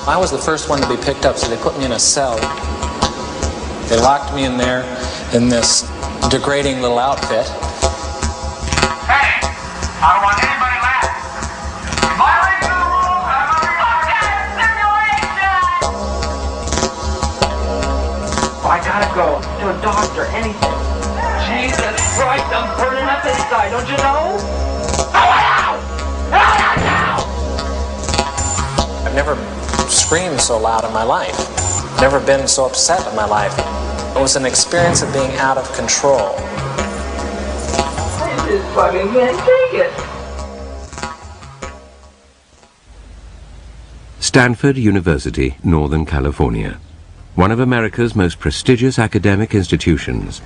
I was the first one to be picked up, so they put me in a cell. They locked me in there in this degrading little outfit. Hey, I don't want anybody left. Violating the rules, I'm under simulation! I gotta go to a doctor, anything. Jesus Christ, I'm burning up inside, don't you know? I've never screamed so loud in my life. Never been so upset in my life. It was an experience of being out of control. I just fucking can't take it. Stanford University, Northern California, one of America's most prestigious academic institutions,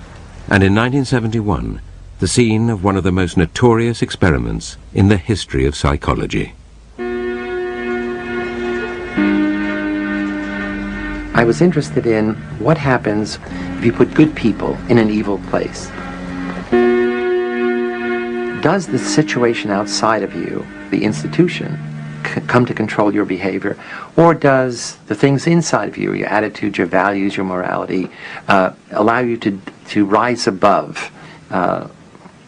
and in 1971, the scene of one of the most notorious experiments in the history of psychology. I was interested in what happens if you put good people in an evil place. Does the situation outside of you, the institution, come to control your behavior, or does the things inside of you, your attitudes, your values, your morality, allow you to rise above a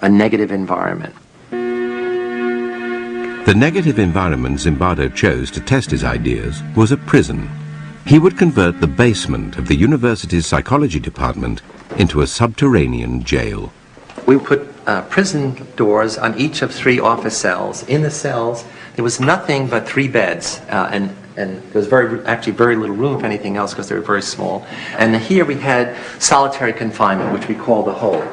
negative environment? The negative environment Zimbardo chose to test his ideas was a prison. He would convert the basement of the university's psychology department into a subterranean jail. We put prison doors on each of 3 office cells. In the cells, there was nothing but 3 beds, and there was actually very little room for anything else because they were very small. And here we had solitary confinement, which we call the hole.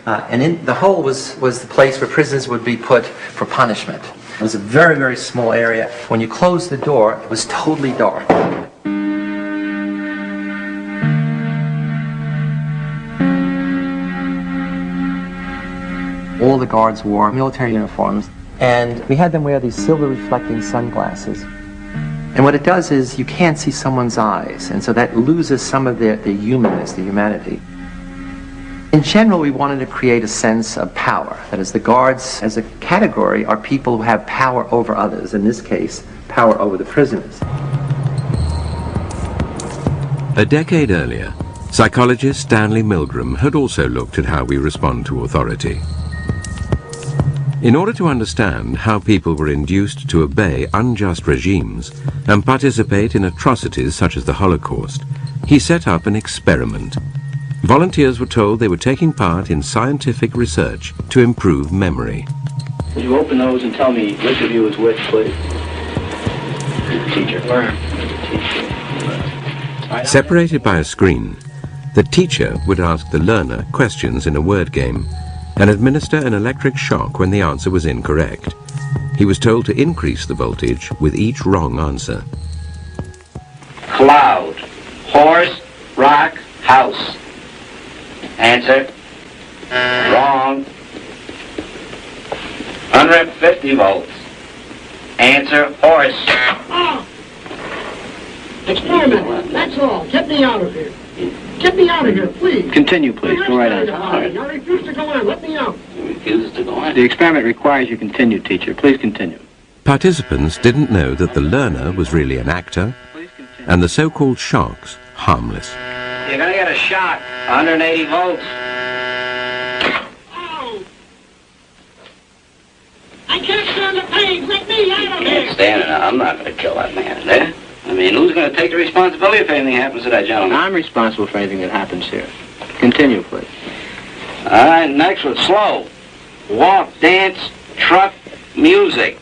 And in the hole was the place where prisoners would be put for punishment. It was a very, very small area. When you closed the door, it was totally dark. All the guards wore military uniforms, and we had them wear these silver reflecting sunglasses. And what it does is you can't see someone's eyes, and so that loses some of the humanness, the humanity. In general, we wanted to create a sense of power. That is, the guards as a category are people who have power over others, in this case, power over the prisoners. A decade earlier, psychologist Stanley Milgram had also looked at how we respond to authority. In order to understand how people were induced to obey unjust regimes and participate in atrocities such as the Holocaust, he set up an experiment. Volunteers were told they were taking part in scientific research to improve memory. Would you open those and tell me which of you is which, please? Teacher. Learn. Separated by a screen, the teacher would ask the learner questions in a word game and administer an electric shock when the answer was incorrect. He was told to increase the voltage with each wrong answer. Cloud. Horse. Rock. House. Answer. Wrong. 150 volts. Answer. Horse. Experiment. That's all. Get me out of here. Get me out of here, please. Continue, please. Go right on. I refuse to go on. Let me out. You refuse to go on? The experiment requires you continue, teacher. Please continue. Participants didn't know that the learner was really an actor and the so-called shocks harmless. You're going to get a shock. 180 volts. Oh. I can't stand the pain. Let me out of You here. can't stand it. I'm not going to kill that man there. I mean, who's going to take the responsibility if anything happens to that gentleman? I'm responsible for anything that happens here. Continue, please. All right, next one. Slow. Walk, dance, truck, music.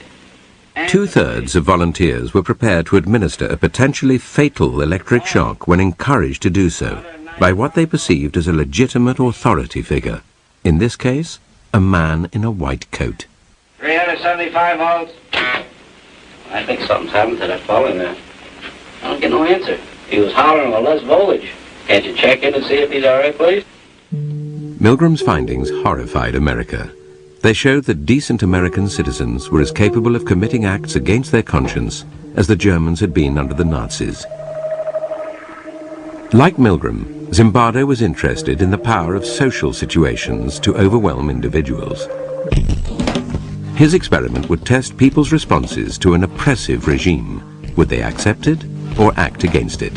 Two-thirds of volunteers were prepared to administer a potentially fatal electric shock when encouraged to do so by what they perceived as a legitimate authority figure. In this case, a man in a white coat. 375 volts. I think something's happened to that fellow in there. I don't get no answer. He was hollering with less voltage. Can't you check in and see if he's all right, please? Milgram's findings horrified America. They showed that decent American citizens were as capable of committing acts against their conscience as the Germans had been under the Nazis. Like Milgram, Zimbardo was interested in the power of social situations to overwhelm individuals. His experiment would test people's responses to an oppressive regime. Would they accept it or act against it.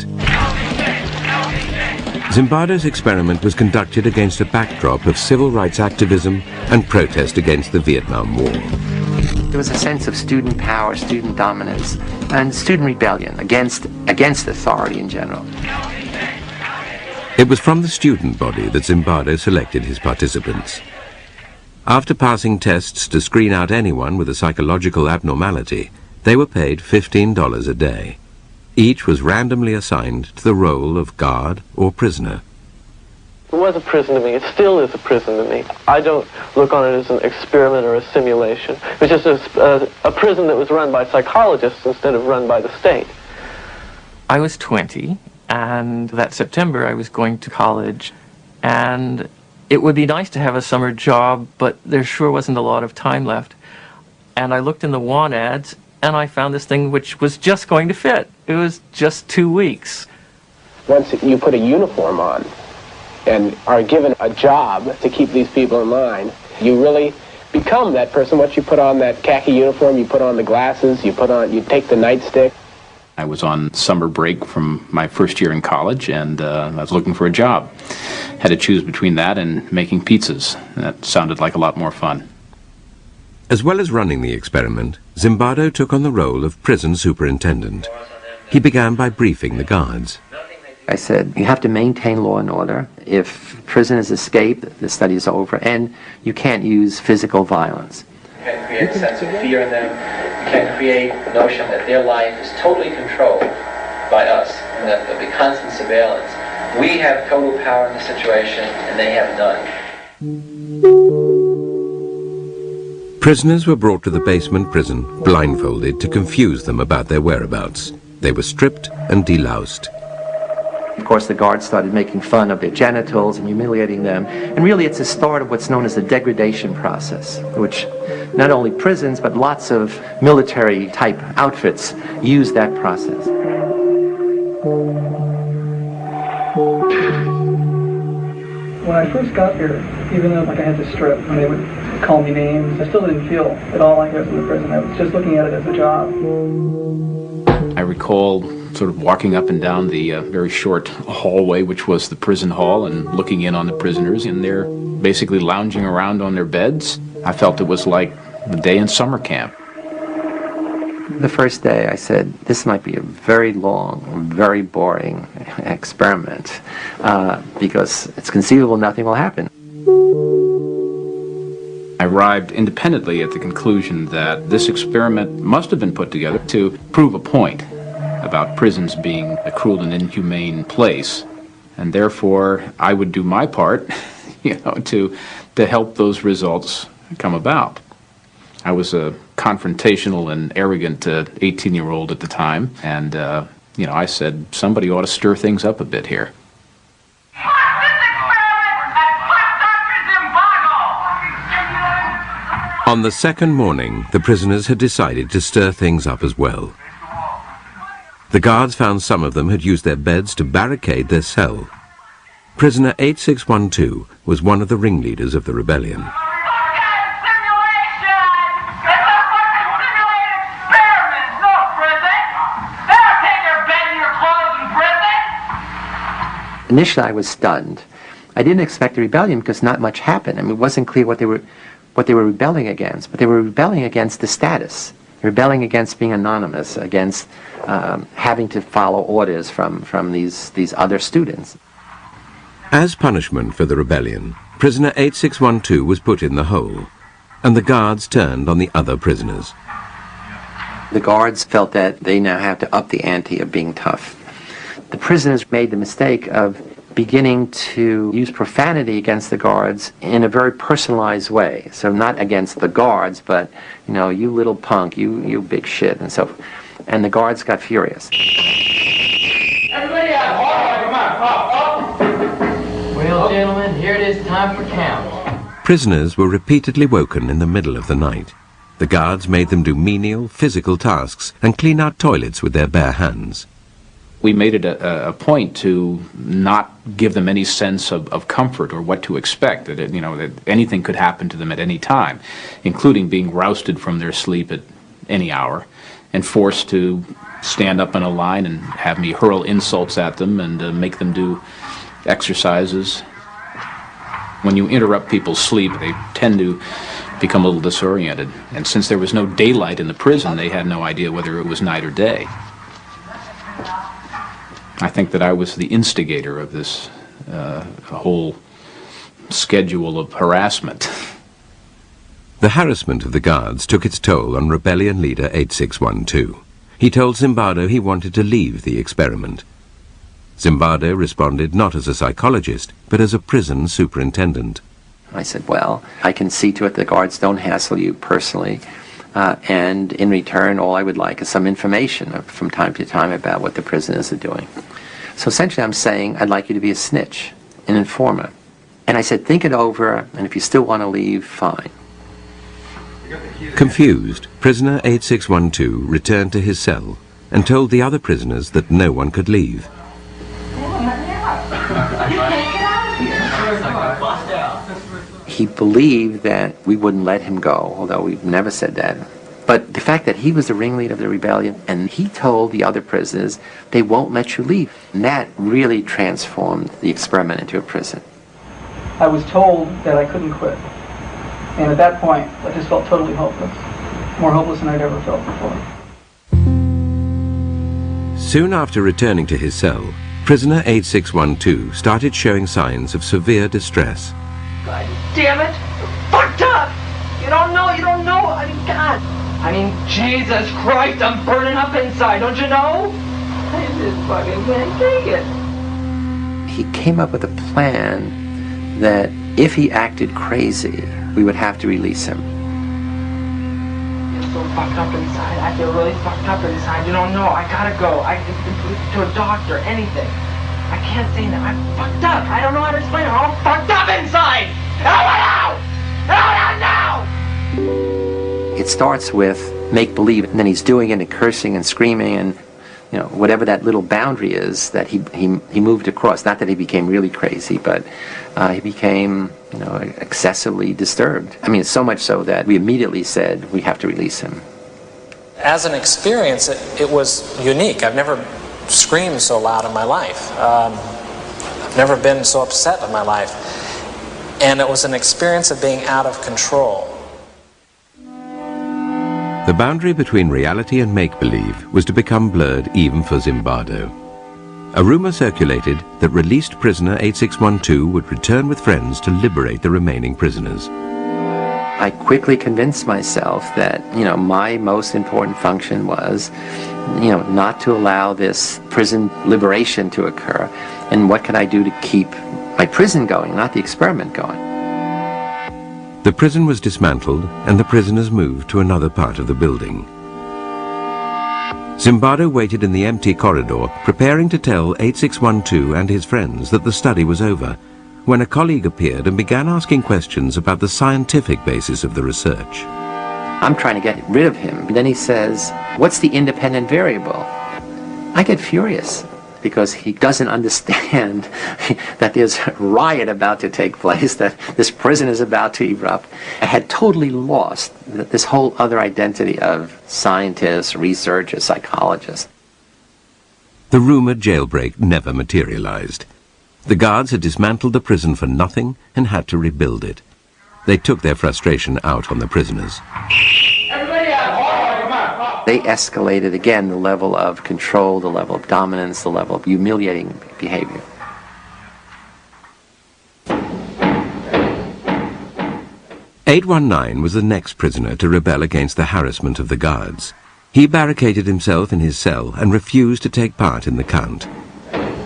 Zimbardo's experiment was conducted against a backdrop of civil rights activism and protest against the Vietnam War. There was a sense of student power, student dominance, and student rebellion against authority in general. It was from the student body that Zimbardo selected his participants. After passing tests to screen out anyone with a psychological abnormality, they were paid $15 a day. Each was randomly assigned to the role of guard or prisoner. It was a prison to me. It still is a prison to me. I don't look on it as an experiment or a simulation. It was just a prison that was run by psychologists instead of run by the state. I was 20, and that September I was going to college, and it would be nice to have a summer job, but there sure wasn't a lot of time left. And I looked in the want ads, and I found this thing which was just going to fit. It was just 2 weeks. Once you put a uniform on and are given a job to keep these people in line, you really become that person. Once you put on that khaki uniform, you put on the glasses, you take the nightstick. I was on summer break from my first year in college, and I was looking for a job. Had to choose between that and making pizzas. That sounded like a lot more fun. As well as running the experiment, Zimbardo took on the role of prison superintendent. He began by briefing the guards. I said, you have to maintain law and order. If prisoners escape, the study is over, and you can't use physical violence. You can create a sense of fear in them. You can create a notion that their life is totally controlled by us, and that there'll be constant surveillance. We have total power in the situation, and they have none. Prisoners were brought to the basement prison, blindfolded, to confuse them about their whereabouts. They were stripped and deloused. Of course, the guards started making fun of their genitals and humiliating them. And really, it's a start of what's known as the degradation process, which not only prisons, but lots of military-type outfits use that process. When I first got here, even though I had to strip, when they would call me names, I still didn't feel at all like I was in the prison. I was just looking at it as a job. I recall sort of walking up and down the very short hallway, which was the prison hall, and looking in on the prisoners, and they're basically lounging around on their beds. I felt it was like the day in summer camp. The first day I said, this might be a very long, very boring experiment, because it's conceivable nothing will happen. I arrived independently at the conclusion that this experiment must have been put together to prove a point about prisons being a cruel and inhumane place, and therefore I would do my part, to help those results come about. I was a confrontational and arrogant 18-year-old at the time, and I said somebody ought to stir things up a bit here. On the second morning, the prisoners had decided to stir things up as well. The guards found some of them had used their beds to barricade their cell. Prisoner 8612 was one of the ringleaders of the rebellion. Initially, I was stunned. I didn't expect a rebellion because not much happened. I mean, it wasn't clear what they were rebelling against, but they were rebelling against the status, rebelling against being anonymous, against having to follow orders from these other students. As punishment for the rebellion, prisoner 8612 was put in the hole, and the guards turned on the other prisoners. The guards felt that they now have to up the ante of being tough. The prisoners made the mistake of beginning to use profanity against the guards in a very personalized way. So not against the guards, but, you little punk, you big shit, and so forth. And the guards got furious. Everybody out! Well, gentlemen, here it is time for count. Prisoners were repeatedly woken in the middle of the night. The guards made them do menial, physical tasks and clean out toilets with their bare hands. We made it a point to not give them any sense of comfort or what to expect, that anything could happen to them at any time, including being rousted from their sleep at any hour, and forced to stand up in a line and have me hurl insults at them and make them do exercises. When you interrupt people's sleep, they tend to become a little disoriented. And since there was no daylight in the prison, they had no idea whether it was night or day. I think that I was the instigator of this whole schedule of harassment. The harassment of the guards took its toll on rebellion leader 8612. He told Zimbardo he wanted to leave the experiment. Zimbardo responded not as a psychologist, but as a prison superintendent. I said, well, I can see to it the guards don't hassle you personally, and in return, all I would like is some information from time to time about what the prisoners are doing. So essentially I'm saying, I'd like you to be a snitch, an informer. And I said, think it over, and if you still want to leave, fine. Confused, prisoner 8612 returned to his cell and told the other prisoners that no one could leave. He believed that we wouldn't let him go, although we've never said that. But the fact that he was the ringleader of the rebellion, and he told the other prisoners, they won't let you leave. And that really transformed the experiment into a prison. I was told that I couldn't quit. And at that point, I just felt totally hopeless. More hopeless than I'd ever felt before. Soon after returning to his cell, prisoner 8612 started showing signs of severe distress. God damn it! Fucked up! You don't know, I mean, God! I mean, Jesus Christ, I'm burning up inside, don't you know? I just fucking can't take it. He came up with a plan that if he acted crazy, we would have to release him. I'm so fucked up inside, I feel really fucked up inside, you don't know, I gotta go. To a doctor, anything. I can't say that, I'm fucked up, I don't know how to explain it, I'm all fucked up inside! Help me out! It starts with make-believe, and then he's doing it and cursing and screaming and, you know, whatever that little boundary is that he moved across. Not that he became really crazy, but he became, you know, excessively disturbed. I mean, so much so that we immediately said we have to release him. As an experience, it was unique. I've never screamed so loud in my life. I've never been so upset in my life. And it was an experience of being out of control. The boundary between reality and make-believe was to become blurred even for Zimbardo. A rumor circulated that released prisoner 8612 would return with friends to liberate the remaining prisoners. I quickly convinced myself that, you know, my most important function was, you know, not to allow this prison liberation to occur. And what could I do to keep my prison going, not the experiment going? The prison was dismantled and the prisoners moved to another part of the building. Zimbardo waited in the empty corridor, preparing to tell 8612 and his friends that the study was over, when a colleague appeared and began asking questions about the scientific basis of the research. I'm trying to get rid of him. Then he says, what's the independent variable? I get furious because he doesn't understand that there's a riot about to take place, that this prison is about to erupt. I had totally lost this whole other identity of scientist, researcher, psychologist. The rumored jailbreak never materialized. The guards had dismantled the prison for nothing and had to rebuild it. They took their frustration out on the prisoners. They escalated again the level of control, the level of dominance, the level of humiliating behavior. "819 was the next prisoner to rebel against the harassment of the guards. He barricaded himself in his cell and refused to take part in the count.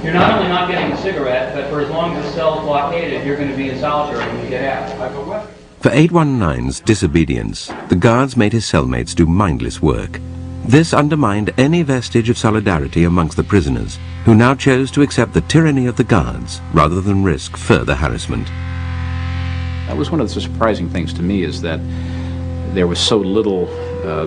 You're not only not getting a cigarette, but for as long as the cell's blockaded, you're going to be in solitary when you get out. For 819's disobedience, the guards made his cellmates do mindless work. This undermined any vestige of solidarity amongst the prisoners, who now chose to accept the tyranny of the guards rather than risk further harassment. That was one of the surprising things to me, is that there was so little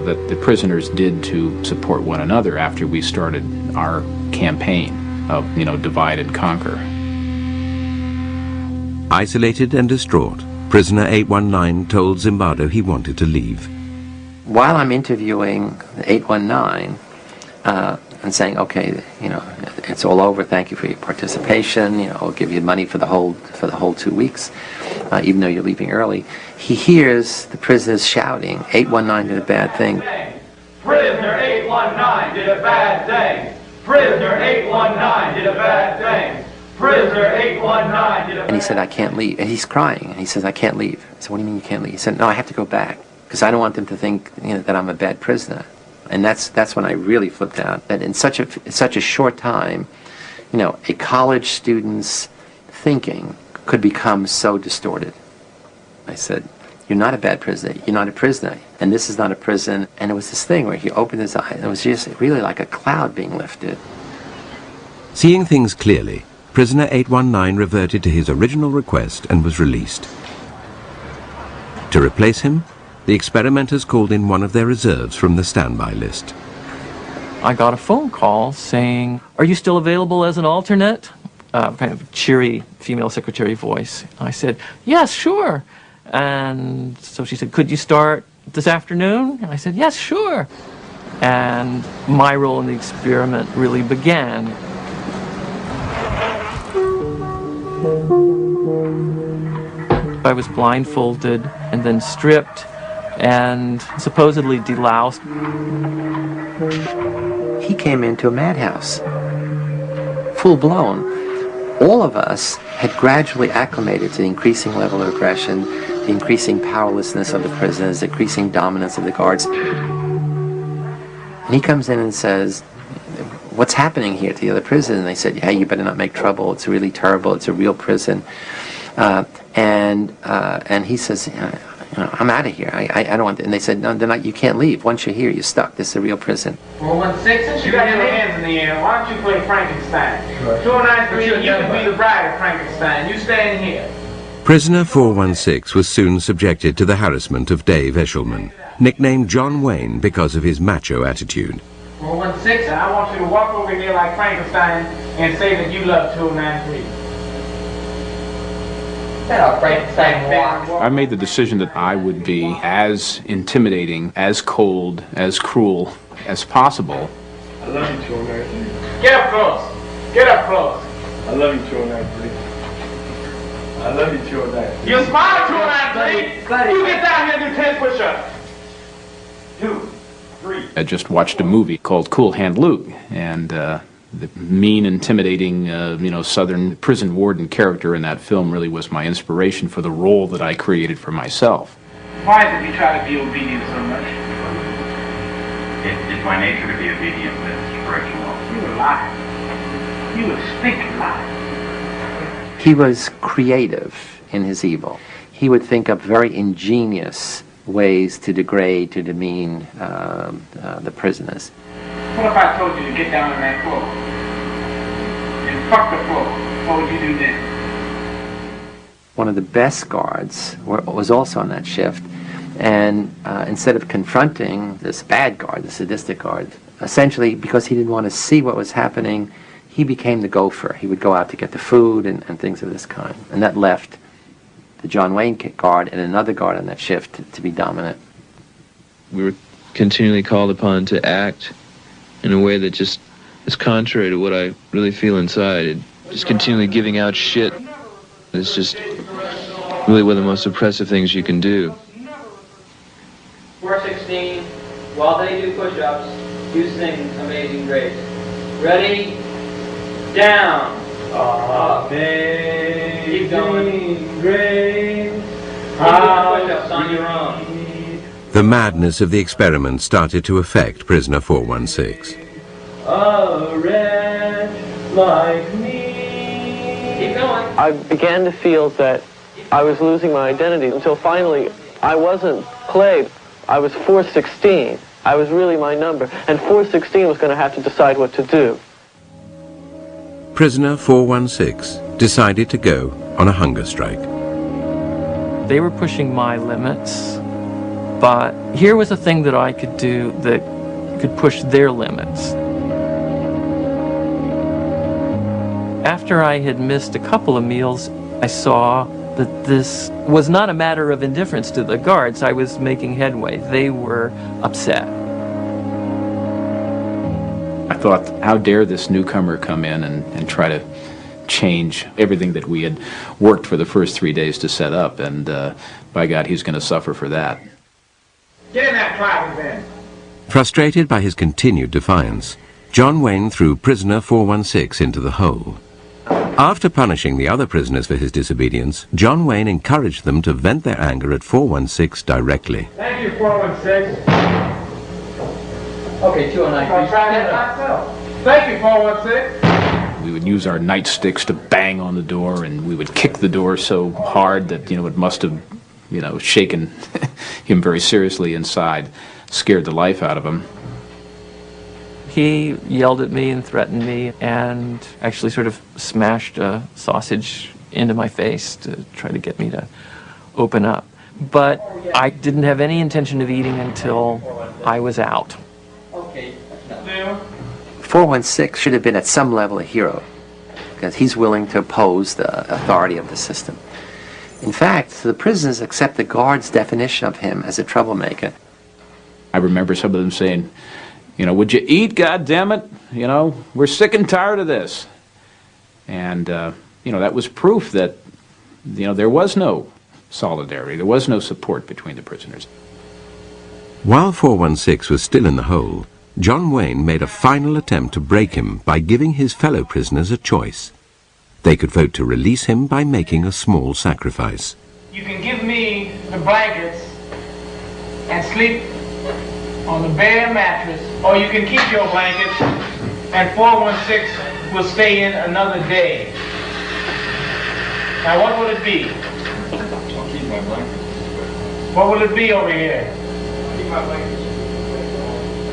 that the prisoners did to support one another after we started our campaign of, you know, divide and conquer. Isolated and distraught, prisoner 819 told Zimbardo he wanted to leave. while I'm interviewing 819 and saying, okay, it's all over. Thank you for your participation. I'll give you money for the whole 2 weeks, even though you're leaving early. He hears the prisoners shouting, 819 did a bad thing. Prisoner 819 did a bad thing. Prisoner 819 did a bad thing. Prisoner 819 did a bad thing. And he said, I can't leave. And he's crying. And he says, I can't leave. I said, what do you mean you can't leave? He said, no, I have to go back because I don't want them to think that I'm a bad prisoner. And that's when I really flipped out. That in such a short time, a college student's thinking could become so distorted. I said, you're not a bad prisoner. You're not a prisoner. And this is not a prison. And it was this thing where he opened his eyes. And it was just really like a cloud being lifted. Seeing things clearly, prisoner 819 reverted to his original request and was released. To replace him, the experimenters called in one of their reserves from the standby list. I got a phone call saying, are you still available as an alternate? Kind of cheery female secretary voice. I said, yes, sure. And so she said, could you start this afternoon? And I said, yes, sure. And my role in the experiment really began. I was blindfolded and then stripped and supposedly deloused. He came into a madhouse, full blown. All of us had gradually acclimated to the increasing level of aggression, the increasing powerlessness of the prisoners, the increasing dominance of the guards. And he comes in and says, what's happening here to the other prisoners? And they said, hey, you better not make trouble. It's really terrible. It's a real prison. And he says, I'm out of here. I don't want to. And they said, no, you can't leave. Once you're here, you're stuck. This is a real prison. 416, since you got your hands in the air, why don't you play Frankenstein? Sure. 293, you can be the bride of Frankenstein. You stand here. Prisoner 416 was soon subjected to the harassment of Dave Eshelman, nicknamed John Wayne because of his macho attitude. 416, I want you to walk over here like Frankenstein and say that you love 293. I made the decision that I would be as intimidating, as cold, as cruel as possible. I love you, 293. Get up close. Get up close. I love you, 293. I love you, 293. You smile, 293. You get down here and do 10 push-ups. 2, 3. I just watched a movie called Cool Hand Luke, and the mean, intimidating, Southern prison warden character in that film really was my inspiration for the role that I created for myself. Why is it you try to be obedient so much? It's my nature to be obedient, Mr. Correctional. You a liar. You a stinking liar. He was creative in his evil. He would think up very ingenious ways to degrade, to demean the prisoners. What if I told you to get down on that floor? And fuck the floor. What would you do then? One of the best guards was also on that shift, and instead of confronting this bad guard, the sadistic guard, essentially because he didn't want to see what was happening, he became the gopher. He would go out to get the food and things of this kind. And that left the John Wayne guard and another guard on that shift to be dominant. We were continually called upon to act in a way that just is contrary to what I really feel inside. Just continually giving out shit. It's just really one of the most oppressive things you can do. 416, while they do push-ups, you sing Amazing Grace. Ready? Down. Keep going. Grace. Push-ups on your own. The madness of the experiment started to affect prisoner 416. A wretch like me. Keep going. I began to feel that I was losing my identity until finally I wasn't played. I was 416. I was really my number. And 416 was going to have to decide what to do. Prisoner 416 decided to go on a hunger strike. They were pushing my limits, but here was a thing that I could do that could push their limits. After I had missed a couple of meals, I saw that this was not a matter of indifference to the guards. I was making headway. They were upset. I thought, how dare this newcomer come in and try to change everything that we had worked for the first 3 days to set up, and by God, he's going to suffer for that. Get in that closet then. Frustrated by his continued defiance, John Wayne threw prisoner 416 into the hole. After punishing the other prisoners for his disobedience, John Wayne encouraged them to vent their anger at 416 directly. Thank you, 416. Okay, 209. I'll try that myself. Thank you, 416. We would use our nightsticks to bang on the door, and we would kick the door so hard that, it must have, shaken him very seriously inside, scared the life out of him. He yelled at me and threatened me and actually sort of smashed a sausage into my face to try to get me to open up. But I didn't have any intention of eating until I was out. 416 should have been at some level a hero, because he's willing to oppose the authority of the system. In fact, the prisoners accept the guards' definition of him as a troublemaker. I remember some of them saying, would you eat, goddammit? We're sick and tired of this. And, that was proof that, there was no solidarity, there was no support between the prisoners. While 416 was still in the hole, John Wayne made a final attempt to break him by giving his fellow prisoners a choice. They could vote to release him by making a small sacrifice. You can give me the blankets and sleep on the bare mattress, or you can keep your blankets and 416 will stay in another day. Now what will it be? I'll keep my blankets. What will it be over here? I'll keep my blankets.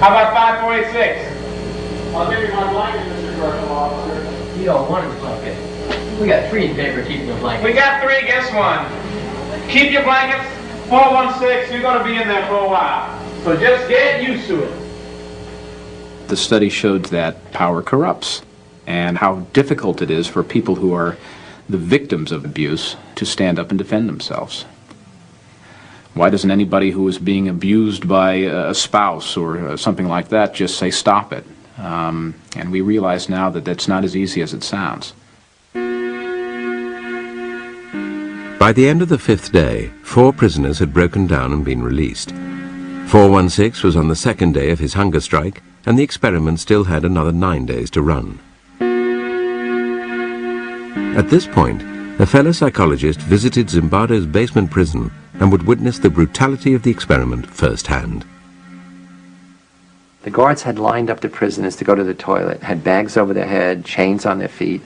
How about 546? I'll give you my blanket, Mr. Correctional Officer. You don't want a blanket. We got 3 in favor of keeping the blanket. We got 3, guess 1. Keep your blankets, 416, you're going to be in there for a while. So just get used to it. The study showed that power corrupts, and how difficult it is for people who are the victims of abuse to stand up and defend themselves. Why doesn't anybody who is being abused by a spouse or something like that just say, stop it? And we realize now that that's not as easy as it sounds. By the end of the 5th day, 4 prisoners had broken down and been released. 416 was on the 2nd day of his hunger strike, and the experiment still had another 9 days to run. At this point, a fellow psychologist visited Zimbardo's basement prison and would witness the brutality of the experiment firsthand. The guards had lined up the prisoners to go to the toilet, had bags over their head, chains on their feet,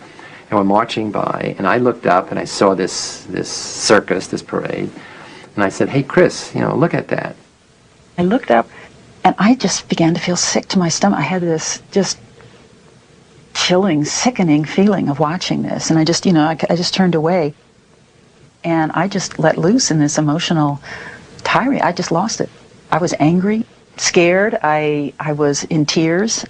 and were marching by, and I looked up and I saw this circus, this parade, and I said, hey Chris, look at that. I looked up and I just began to feel sick to my stomach. I had this just chilling, sickening feeling of watching this, and I just, I just turned away, and I just let loose in this emotional tirade. I just lost it. I was angry, scared, I was in tears.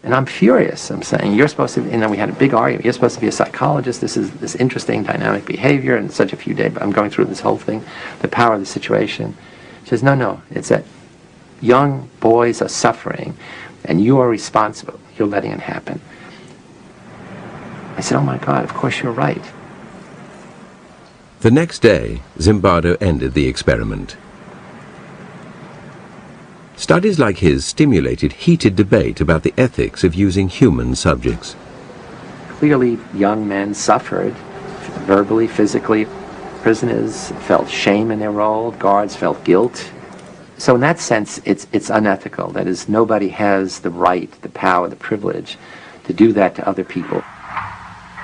And I'm furious. I'm saying, you're supposed to, we had a big argument. You're supposed to be a psychologist. This is this interesting dynamic behavior in such a few days. But I'm going through this whole thing, the power of the situation. She says, no, it's that young boys are suffering, and you are responsible. You're letting it happen. I said, oh my God, of course you're right. The next day, Zimbardo ended the experiment. Studies like his stimulated heated debate about the ethics of using human subjects. Clearly, young men suffered, verbally, physically. Prisoners felt shame in their role, guards felt guilt. So in that sense, it's unethical. That is, nobody has the right, the power, the privilege to do that to other people.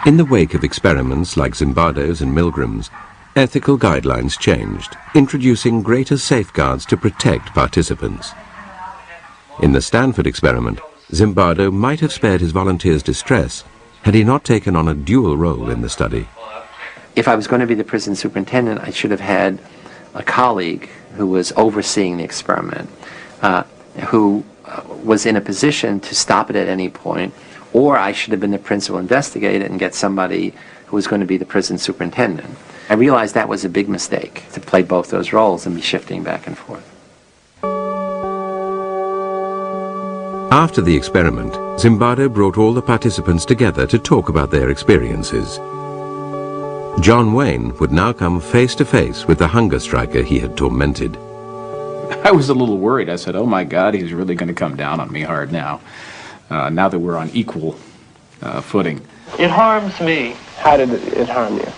In the wake of experiments like Zimbardo's and Milgram's, ethical guidelines changed, introducing greater safeguards to protect participants. In the Stanford experiment, Zimbardo might have spared his volunteers distress had he not taken on a dual role in the study. If I was going to be the prison superintendent, I should have had a colleague who was overseeing the experiment, who was in a position to stop it at any point, or I should have been the principal investigator and get somebody who was going to be the prison superintendent. I realized that was a big mistake, to play both those roles and be shifting back and forth. After the experiment, Zimbardo brought all the participants together to talk about their experiences. John Wayne would now come face to face with the hunger striker he had tormented. I was a little worried. I said, oh my God, he's really going to come down on me hard now, now that we're on equal footing. It harms me. How did it harm you?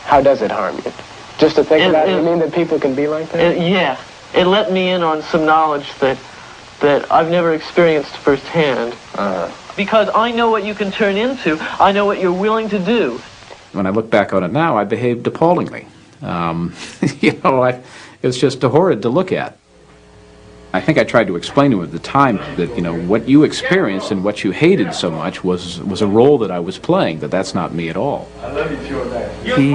How does it harm you? Just to think about it, you mean that people can be like that? Yeah. It let me in on some knowledge that I've never experienced firsthand. Because I know what you can turn into. I know what you're willing to do. When I look back on it now, I behaved appallingly. It was just horrid to look at. I think I tried to explain to him at the time that, what you experienced and what you hated so much was a role that I was playing, that's not me at all. I love you too, Dad. He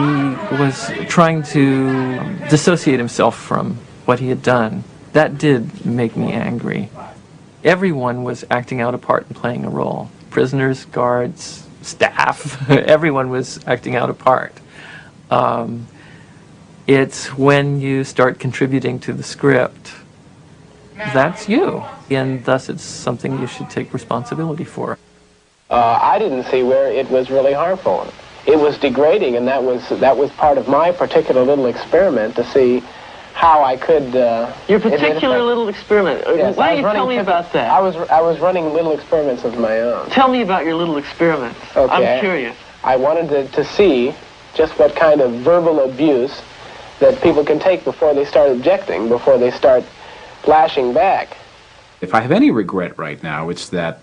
was trying to dissociate himself from what he had done. That did make me angry. Everyone was acting out a part and playing a role. Prisoners, guards, staff, everyone was acting out a part. It's when you start contributing to the script, that's you. And thus it's something you should take responsibility for. I didn't see where it was really harmful. It was degrading, and that was part of my particular little experiment to see how I could... Your particular little experiment. Yes, Why don't you tell me about that? I was running little experiments of my own. Tell me about your little experiments. Okay. I'm curious. I wanted to see just what kind of verbal abuse that people can take before they start objecting, before they start flashing back. If I have any regret right now, it's that,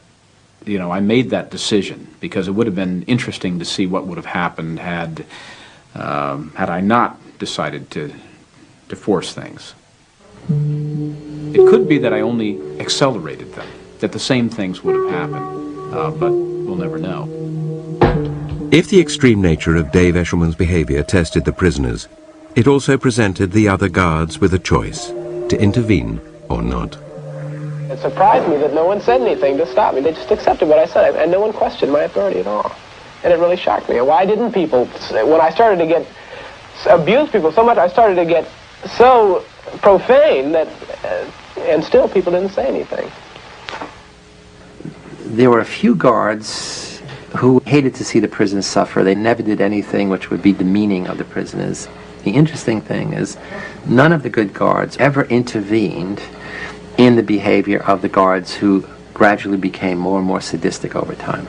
I made that decision, because it would have been interesting to see what would have happened had I not decided to force things. It could be that I only accelerated them, that the same things would have happened, but we'll never know. If the extreme nature of Dave Eshelman's behavior tested the prisoners, it also presented the other guards with a choice, to intervene or not. It surprised me that no one said anything to stop me. They just accepted what I said, and no one questioned my authority at all. And it really shocked me. Why didn't people, when I started to abuse people so much, I started to get so profane that, and still people didn't say anything. There were a few guards who hated to see the prisoners suffer. They never did anything which would be demeaning of the prisoners. The interesting thing is, none of the good guards ever intervened in the behavior of the guards who gradually became more and more sadistic over time.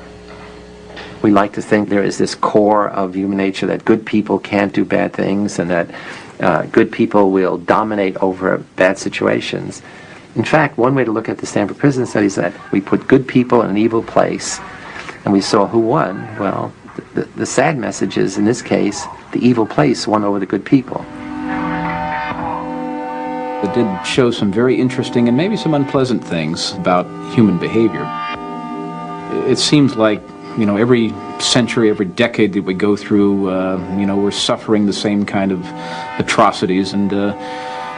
We like to think there is this core of human nature that good people can't do bad things, and that good people will dominate over bad situations. In fact, one way to look at the Stanford prison study is that we put good people in an evil place, and we saw who won. Well, the sad message is, in this case, the evil place won over the good people. It did show some very interesting and maybe some unpleasant things about human behavior. It seems like, every century, every decade that we go through, we're suffering the same kind of atrocities, and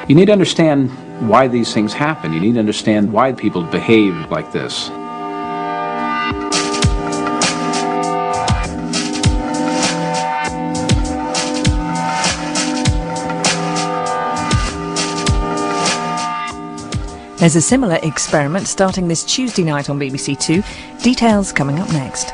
you need to understand why these things happen. You need to understand why people behave like this. There's a similar experiment starting this Tuesday night on BBC Two. Details coming up next.